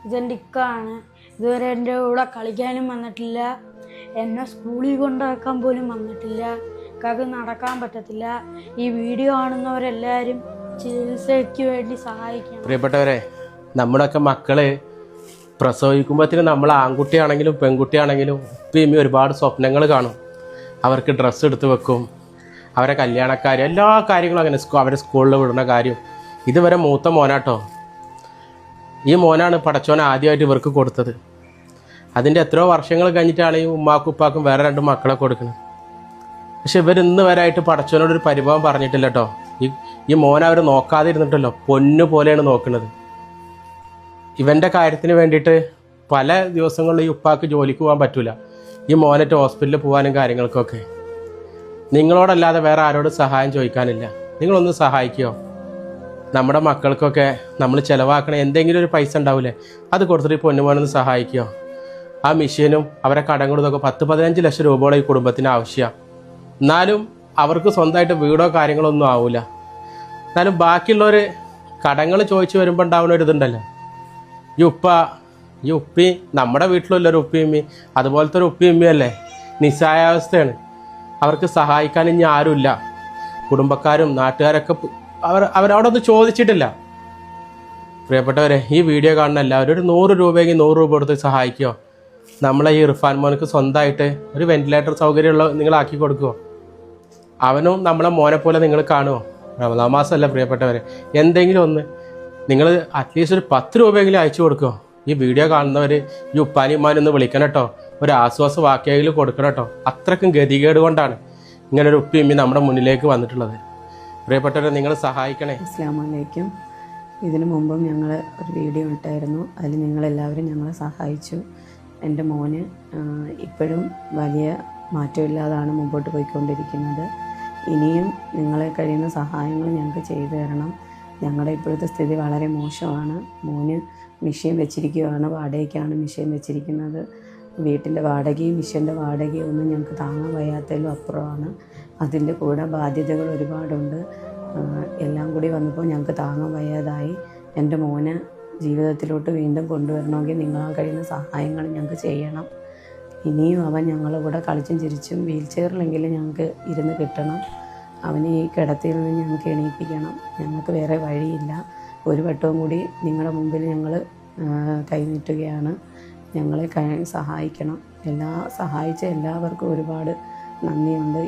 ഇതെൻ്റെ ഇക്കാണ്. ഇതുവരെ എൻ്റെ കൂടെ കളിക്കാനും വന്നിട്ടില്ല, എന്നെ സ്കൂളിൽ കൊണ്ടാക്കാൻ പോലും വന്നിട്ടില്ല. ഇക്കാക്ക് നടക്കാൻ പറ്റത്തില്ല. ഈ വീഡിയോ കാണുന്നവരെല്ലാവരും ചികിത്സയ്ക്ക് വേണ്ടി സഹായിക്കണം. പ്രിയപ്പെട്ടവരെ, നമ്മുടെയൊക്കെ മക്കള് പ്രസവിക്കുമ്പോഴത്തേനും നമ്മൾ ആൺകുട്ടിയാണെങ്കിലും പെൺകുട്ടിയാണെങ്കിലും ഇപ്പം ഒരുപാട് സ്വപ്നങ്ങൾ കാണും. അവർക്ക് ഡ്രസ്സ് എടുത്ത് വെക്കും, അവരെ കല്യാണക്കാര്യം, എല്ലാ കാര്യങ്ങളും അങ്ങനെ അവരെ സ്കൂളിൽ വിടുന്ന കാര്യം. ഇതുവരെ മൂത്ത മോനാട്ടോ. ഈ മോനാണ് പടച്ചോൻ ആദ്യമായിട്ട് ഇവർക്ക് കൊടുത്തത്. അതിൻ്റെ എത്രയോ വർഷങ്ങൾ കഴിഞ്ഞിട്ടാണ് ഈ ഉമ്മാക്കും ഉപ്പാക്കും വേറെ 2 മക്കളെ കൊടുക്കുന്നത്. പക്ഷെ ഇവരിന്ന് വരായിട്ട് പടച്ചോനോടൊരു പരിഭവം പറഞ്ഞിട്ടില്ല കേട്ടോ. ഈ മോനെ അവർ നോക്കാതെ ഇരുന്നിട്ടല്ലോ, പൊന്നു പോലെയാണ് നോക്കുന്നത്. ഇവൻ്റെ കാര്യത്തിന് വേണ്ടിയിട്ട് പല ദിവസങ്ങളിൽ ഈ ഉപ്പാക്ക് ജോലിക്ക് പോകാൻ പറ്റില്ല. ഈ മോനറ്റ് ഹോസ്പിറ്റലിൽ പോകാനും കാര്യങ്ങൾക്കൊക്കെ. നിങ്ങളോടല്ലാതെ വേറെ ആരോടും സഹായം ചോദിക്കാനില്ല. നിങ്ങളൊന്ന് സഹായിക്കുമോ? നമ്മുടെ മക്കൾക്കൊക്കെ നമ്മൾ ചിലവാക്കണ എന്തെങ്കിലും ഒരു പൈസ ഉണ്ടാവില്ലേ, അത് കൊടുത്തിട്ട് ഈ പൊന്നുമോനൊന്ന് സഹായിക്കുമോ? ആ മെഷീനും അവരെ കടം കൊടുത്തൊക്കെ 10-15 ലക്ഷം രൂപയോളം ഈ കുടുംബത്തിന് ആവശ്യമാണ്. എന്നാലും അവർക്ക് സ്വന്തമായിട്ട് വീടോ കാര്യങ്ങളോ ഒന്നും ആവില്ല. എന്നാലും ബാക്കിയുള്ളവർ കടങ്ങൾ ചോദിച്ച് വരുമ്പോൾ ഉണ്ടാവുന്ന ഒരു ഇതുണ്ടല്ലോ. ഈ ഉപ്പി നമ്മുടെ വീട്ടിലുള്ളൊരു ഉപ്പിയമ്മി അതുപോലത്തെ ഒരു ഉപ്പിയമ്മിയല്ലേ, നിസ്സഹായാവസ്ഥയാണ്. അവർക്ക് സഹായിക്കാൻ ഇനി ആരുമില്ല. കുടുംബക്കാരും നാട്ടുകാരൊക്കെ അവരവിടെ ഒന്നും ചോദിച്ചിട്ടില്ല. പ്രിയപ്പെട്ടവരെ, ഈ വീഡിയോ കാണുന്ന എല്ലാവരും ഒരു 100 രൂപയെങ്കിൽ 100 രൂപ കൊടുത്ത് സഹായിക്കുമോ? നമ്മളെ ഈ ഇർഫാൻ മോനക്ക് സ്വന്തമായിട്ട് ഒരു വെന്റിലേറ്റർ സൗകര്യമുള്ള നിങ്ങളാക്കി കൊടുക്കുമോ? അവനും നമ്മളെ മോനെ പോലെ നിങ്ങൾ കാണുമോ? റമദാൻ മാസമല്ല പ്രിയപ്പെട്ടവരെ, എന്തെങ്കിലും ഒന്ന് നിങ്ങൾ അറ്റ്ലീസ്റ്റ് ഒരു 10 രൂപയെങ്കിലും അയച്ചു കൊടുക്കുമോ? ഈ വീഡിയോ കാണുന്നവർ ഈ ഉപ്പാനിമാനൊന്ന് വിളിക്കണം കേട്ടോ, ഒരു ആശ്വാസ വാക്യമെങ്കിലും കൊടുക്കണം കേട്ടോ. അത്രക്കും ഗതികേട് കൊണ്ടാണ് ഇങ്ങനൊരു ഉപ്പിയമ്മി നമ്മുടെ മുന്നിലേക്ക് വന്നിട്ടുള്ളത്. പ്രിയപ്പെട്ടവരെ, നിങ്ങൾ സഹായിക്കണേ. അസ്സലാമു അലൈക്കും. ഇതിനു മുമ്പും ഞങ്ങൾ ഒരു വീഡിയോ ഇട്ടായിരുന്നു. അതിൽ നിങ്ങളെല്ലാവരും ഞങ്ങളെ സഹായിച്ചു. എൻ്റെ മോന് ഇപ്പോഴും വലിയ മാറ്റമില്ലാതാണ് മുമ്പോട്ട് പോയിക്കൊണ്ടിരിക്കുന്നത്. ഇനിയും നിങ്ങളെ കഴിയുന്ന സഹായങ്ങൾ ഞങ്ങൾക്ക് ചെയ്തു തരണം. ഞങ്ങളുടെ ഇപ്പോഴത്തെ സ്ഥിതി വളരെ മോശമാണ്. മോന് മെഷീൻ വെച്ചിരിക്കുകയാണ്, വാടകയ്ക്കാണ് മെഷീൻ വെച്ചിരിക്കുന്നത്. വീട്ടിൻ്റെ വാടകയും മെഷീൻ്റെ വാടകയും ഒന്നും ഞങ്ങൾക്ക് താങ്ങാൻ വയ്യാത്തതിലും അപ്പുറമാണ്. അതിൻ്റെ കൂടെ ബാധ്യതകൾ ഒരുപാടുണ്ട്. എല്ലാം കൂടി വന്നപ്പോൾ ഞങ്ങൾക്ക് താങ്ങാൻ വയ്യാതായി. എൻ്റെ മോന് ജീവിതത്തിലോട്ട് വീണ്ടും കൊണ്ടുവരണമെങ്കിൽ നിങ്ങളാൽ കഴിയുന്ന സഹായങ്ങൾ ഞങ്ങൾക്ക് ചെയ്യണം. ഇനിയും അവൻ ഞങ്ങളുടെ കൂടെ കളിച്ചും ചിരിച്ചും വീൽ ചെയറിലെങ്കിലും ഞങ്ങൾക്ക് ഇരുന്ന് കിട്ടണം. അവനെ ഈ കിടത്തിയിൽ നിന്ന് ഞങ്ങൾക്ക് എണീപ്പിക്കണം. ഞങ്ങൾക്ക് വേറെ വഴിയില്ല. ഒരു വട്ടവും കൂടി നിങ്ങളുടെ മുമ്പിൽ ഞങ്ങൾ കൈനീട്ടുകയാണ്. ഞങ്ങളെ സഹായിക്കണം. സഹായിച്ച എല്ലാവർക്കും ഒരുപാട് നന്ദിയുണ്ട്.